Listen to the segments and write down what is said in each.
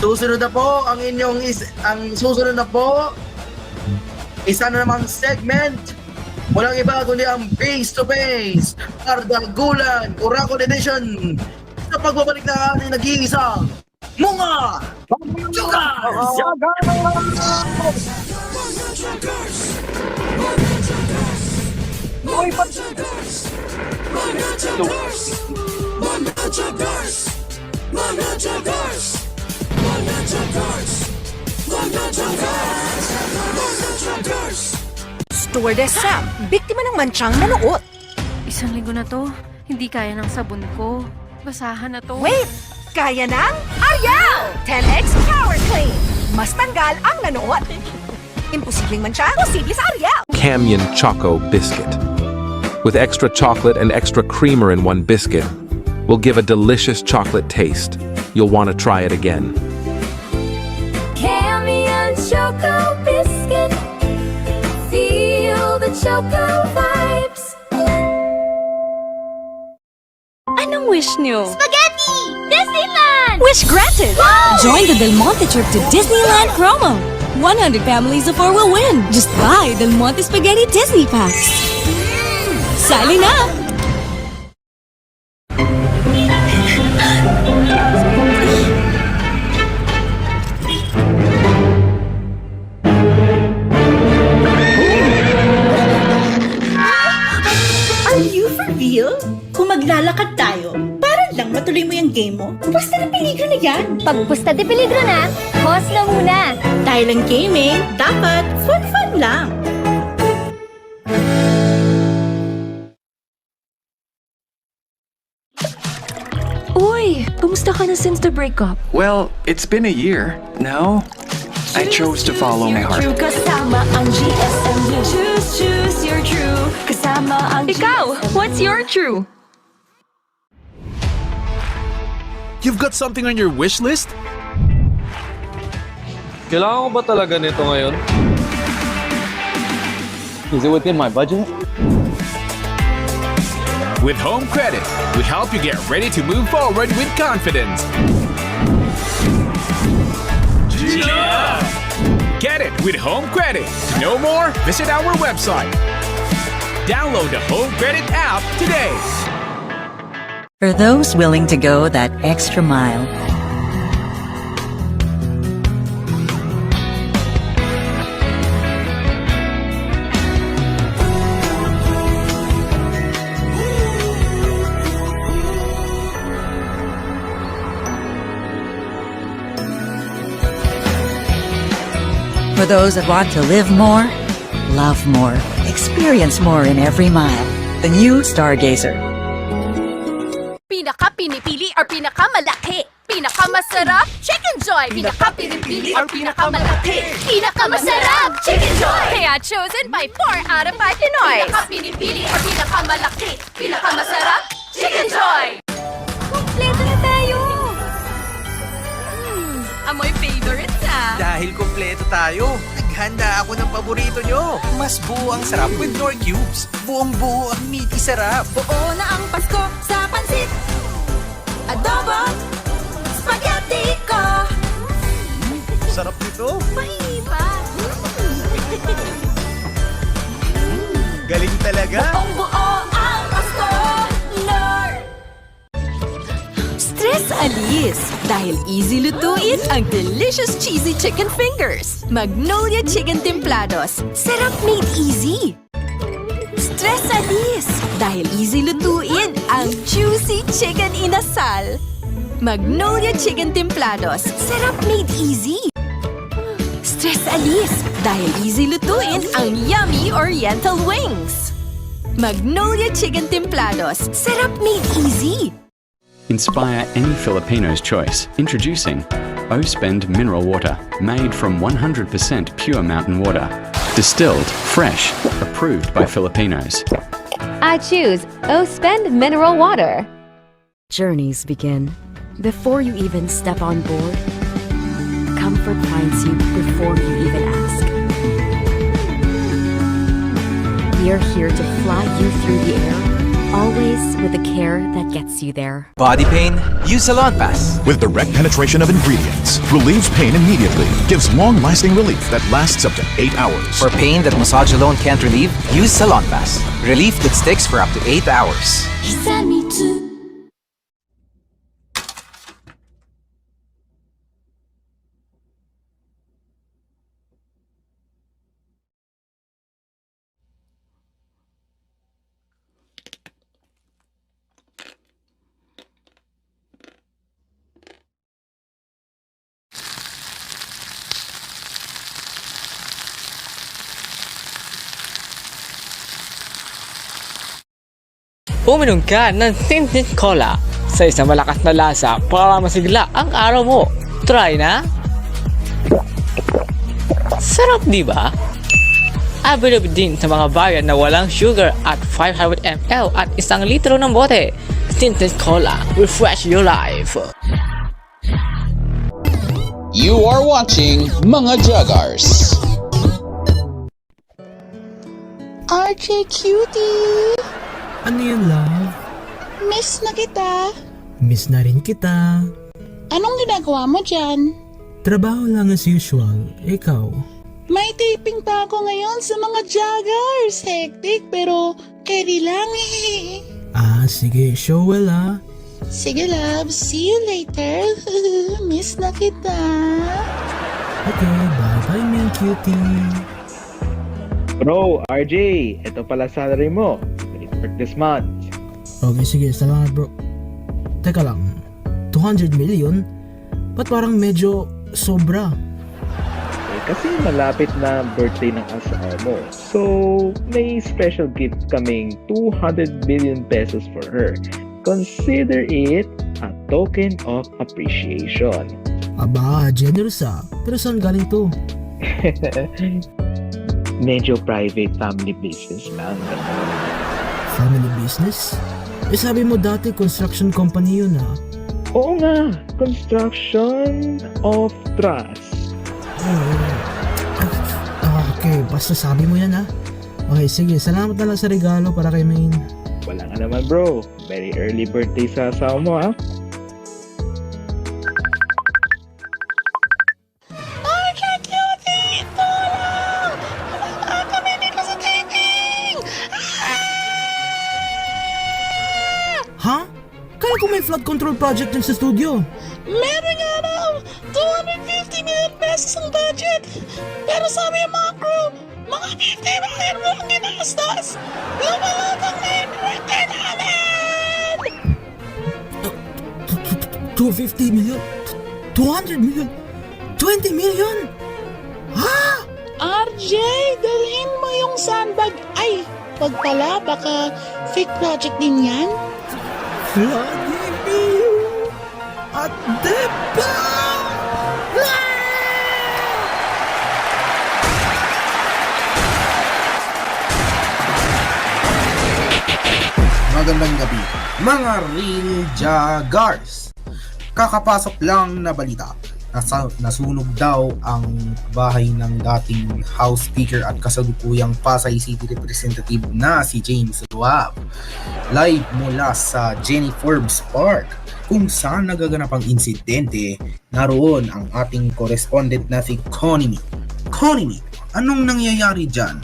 Susunod na po ang susunod na po, isa na namang segment. Walang iba kundi ang Face to Face, Ardagulan, Oracle Edition. Sa pagbabalik na ating nag-iisang mga Jugars! Stewardess Sam, biktima ng mansyang manuot. Isang linggo na to, hindi kaya ng sabon ko. Basahan na to. Wait! Kaya ng Ariel! 10X Power Clean! Mas tanggal ang nanuot. Imposibleng mansya, posible sa Ariel! Camyon Choco Biscuit. With extra chocolate and extra creamer in one biscuit, will give a delicious chocolate taste. You'll want to try it again. Camyon Choco Biscuit. Feel the Choco vibes. Anong wish nyo? Spaghetti! Disneyland! Wish granted! Wow! Join the Del Monte trip to Disneyland promo. 100 families of 4 will win. Just buy Del Monte Spaghetti Disney packs. Signing up! Are you for real? Kung maglalakad tayo, para lang matuloy mo yung game mo, basta na peligro na yan. Pag pusta de peligro na, pause na muna. Dahil ang gaming, dapat fun lang. Uy, kumusta ka na since the breakup? Well, it's been a year. No, I chose to follow my heart. Kasama ang GSMU. Choose your true. Kasama ang Ikaw, what's your true? You've got something on your wish list? Kailangan ko ba talaga nito ngayon? Is it within my budget? With Home Credit, we help you get ready to move forward with confidence. Yeah! Get it with Home Credit. To know more, visit our website. Download the Home Credit app today. For those willing to go that extra mile, for those that want to live more, love more, experience more in every mile. The new Stargazer. Pinaka-pinipili or pinakamalaki? Pinakamasarap? Chicken Joy! Pinaka-pinipili or pinakamalaki? Pinakamasarap! Chicken Joy! Kaya chosen by 4 out of 5 Pinoy. Pinaka-pinipili or pinakamalaki? Pinakamasarap? Chicken Joy! Kompleto na tayo! Amoy favorites ah! Dahil kompleto tayo, naghanda ako ng paborito nyo. Mas buo ang sarap with Knorr Cubes. Buong-buo ang meaty sarap. Buo na ang Pasko sa pansit! Adobo! Spaghetti ko! Sarap nito. Mahipa! Galing talaga. Buong-buo ang Pasko! Knorr! Stress alis. Dahil easy lutuin ang delicious cheesy chicken fingers. Magnolia Chicken Templados. Sarap made easy. Stress alis. Dahil easy lutuin ang juicy chicken inasal. Magnolia Chicken Templados. Sarap made easy. Stress alis. Dahil easy lutuin ang yummy oriental wings. Magnolia Chicken Templados. Sarap made easy. Inspire any Filipino's choice. Introducing O-Spend Mineral Water, made from 100% pure mountain water. Distilled, fresh, approved by Filipinos. I choose O-Spend Mineral Water. Journeys begin before you even step on board. Comfort finds you before you even ask. We are here to fly you through the air, always with the care that gets you there. Body pain? Use Salon Pass. With direct penetration of ingredients, relieves pain immediately, gives long-lasting relief that lasts up to 8 hours. For pain that massage alone can't relieve, use Salon Pass. Relief that sticks for up to 8 hours. Uminom ka ng tinted cola sa isang malakas na lasa para masigla ang araw mo. Try na? Sarap, di ba? Available din sa mga bayan na walang sugar at 500 ml at 1 litro ng bote. Tinted cola, refresh your life. You are watching Mga Joggers. RJ Cutie! Ano yun, love? Miss na kita. Miss na rin kita. Anong ginagawa mo dyan? Trabaho lang as usual. Ikaw? May taping pa ako ngayon sa Mga Joggers. Hectic pero carry lang eh. Ah, sige. Show well ah. Sige love, see you later. Miss na kita. Okay, bye-bye, my cutie. Bro, RJ, ito pala salary mo. For this month. Okay, sige. Salamat, bro. Teka lang. 200 million? Ba't parang medyo sobra? Kasi malapit na birthday ng asawa mo. So, may special gift kaming 200 million pesos for her. Consider it a token of appreciation. Aba, generous ah. Pero saan galing to? Medyo private family business lang. Family business? Eh sabi mo dati construction company yun ah. Oo nga, construction of trust. Okay, basta sabi mo yan ah. Okay, sige, salamat na lang sa regalo para kay Maine. Wala nga naman bro, very early birthday sa asawa mo ah. Ha? Kala ko may flood control project dun sa studio. Meron nga daw 250 million pesos ang budget. Pero sabi yung mga crew, mga 50 million mo ang ginastos. Lumalutang na yung birthday namin! 250 million? 200 million? 20 million? Ha? RJ, dalhin mo yung sandbag. Ay, wag pala, baka fake project din yan. Vladimir at Depa! Magandang gabi, mga Real Joggers! Kakapasok lang na balita. Nasunog daw ang bahay ng dating House Speaker at kasalukuyang Pasay City Representative na si James Ruab. Live mula sa Jenny Forbes Park kung saan nagaganap ang insidente, naroon ang ating correspondent na si Connie. Connie, anong nangyayari dyan?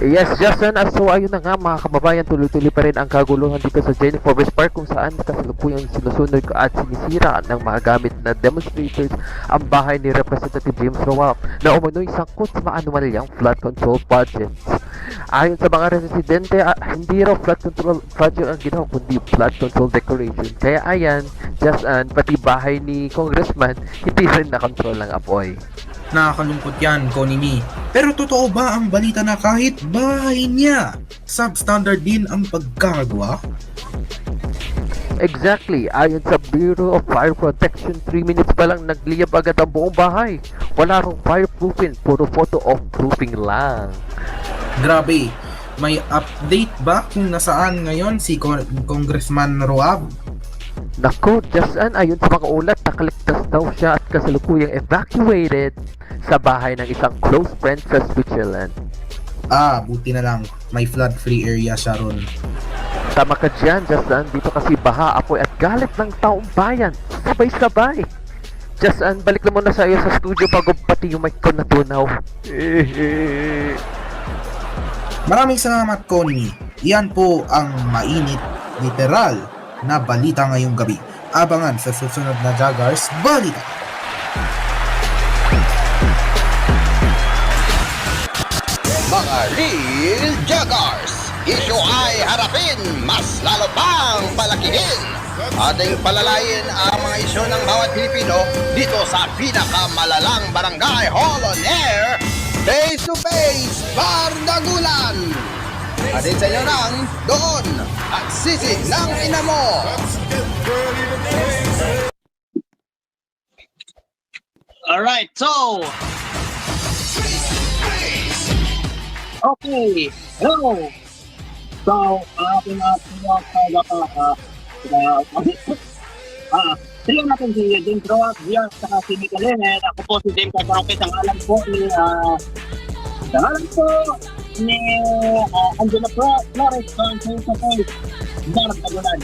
Yes, Justin. So ayun na nga mga kababayan, tuloy-tuloy pa rin ang kaguluhan dito sa Jenny Forbes Park kung saan kasalukuyang sinusunog at sinisira ng mga gamit na demonstrators ang bahay ni Representative James Ruab na umano'y sangkot sa mga anomalyang flood control projects. Ayon sa mga residente, hindi raw flood control project ang ginawa kundi flood control decoration. Kaya ayan, Justin, pati bahay ni Congressman hindi rin na-control ng apoy. Nakakalungkot yan, Connie. Pero totoo ba ang balita na kahit bahay niya, substandard din ang pagkagawa? Exactly. Ayon sa Bureau of Fire Protection, 3 minutes pa lang nagliyab agad ang buong bahay. Wala rong fireproofing, puro photo of proofing lang. Grabe. May update ba kung nasaan ngayon si Congressman Ruab? Naku, Justin, ayon sa mga ulat, nakaligtas daw siya at kasalukuyang evacuated sa bahay ng isang close friend sa Switzerland. Buti na lang. May flood-free area siya ron. Tama ka dyan, Jasan. Dito kasi baha, apoy at galit ng taong bayan. Sabay-sabay. Jasan, balik na muna sa iyo sa studio bago pati yung mic ko natunaw. Maraming salamat, Connie. Yan po ang mainit, literal na balita ngayong gabi. Abangan sa susunod na Jaguars Balita. Mga Real Jaguars, isyu ay harapin, mas lalo pang palakihin. Ating palalayin ang mga isyu ng bawat Pilipino dito sa pinakamalalang barangay Hall on Air, Face to Face, Bardagulan. Atin sa inyo ng Doon at Sisig ng Ina Mo. Alright, so... Okay, hello! So, ating tingnan natin si James Roas, Diaz, saka si Mika Lenet. Ako po si James Rocket, ang alam po ni Angela Flores, ang face to face, Bardagulan.